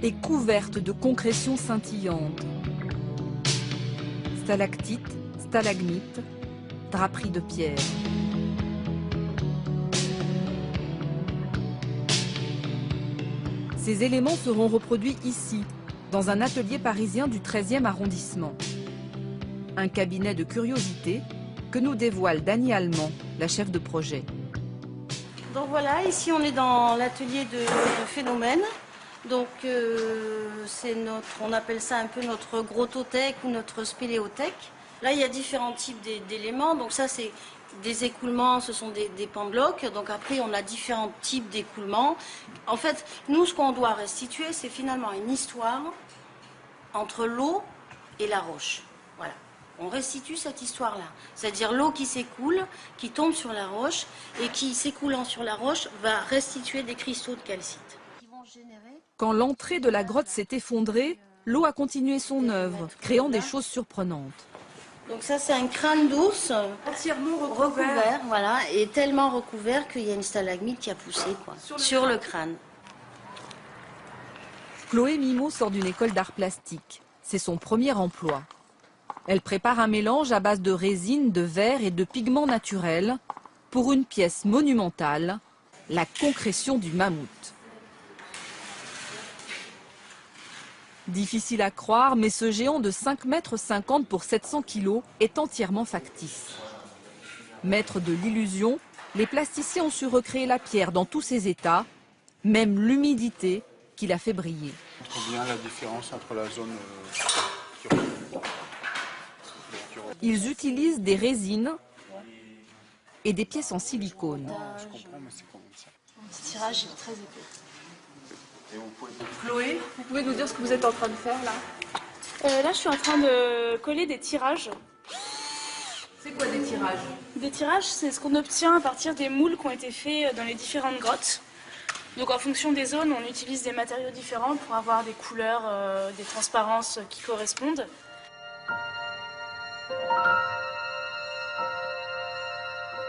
est couverte de concrétions scintillantes. Stalactites, stalagmites, draperies de pierre. Ces éléments seront reproduits ici, dans un atelier parisien du 13e arrondissement. Un cabinet de curiosités que nous dévoile Dany Allemand, la chef de projet. Donc voilà, ici on est dans l'atelier de phénomènes. Donc on appelle ça un peu notre grottothèque ou notre spéléothèque. Là il y a différents types d'éléments. Donc ça c'est des écoulements, ce sont des penblocs. Donc après on a différents types d'écoulements. En fait, nous ce qu'on doit restituer, c'est finalement une histoire entre l'eau et la roche. Voilà. On restitue cette histoire-là. C'est-à-dire l'eau qui s'écoule, qui tombe sur la roche et qui, s'écoulant sur la roche, va restituer des cristaux de calcite. Quand l'entrée de la grotte s'est effondrée, l'eau a continué son œuvre, créant des choses surprenantes. Donc ça, c'est un crâne d'ours entièrement recouvert, voilà, et tellement recouvert qu'il y a une stalagmite qui a poussé quoi, sur le crâne. Chloé Mimot sort d'une école d'art plastique. C'est son premier emploi. Elle prépare un mélange à base de résine, de verre et de pigments naturels pour une pièce monumentale, la concrétion du mammouth. Difficile à croire, mais ce géant de 5,50 m pour 700 kg est entièrement factice. Maîtres de l'illusion, les plasticiens ont su recréer la pierre dans tous ses états, même l'humidité qui l'a fait briller. On trouve bien la différence entre la zone Ils utilisent des résines et des pièces en silicone. Je comprends, mais c'est comment ça? Le petit tirage est très épais. Chloé, vous pouvez nous dire ce que vous êtes en train de faire là? Là, je suis en train de coller des tirages. C'est quoi des tirages? Des tirages, c'est ce qu'on obtient à partir des moules qui ont été faits dans les différentes grottes. Donc en fonction des zones, on utilise des matériaux différents pour avoir des couleurs, des transparences qui correspondent.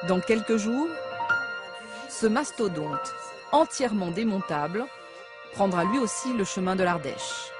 Dans quelques jours, ce mastodonte, entièrement démontable, prendra lui aussi le chemin de l'Ardèche.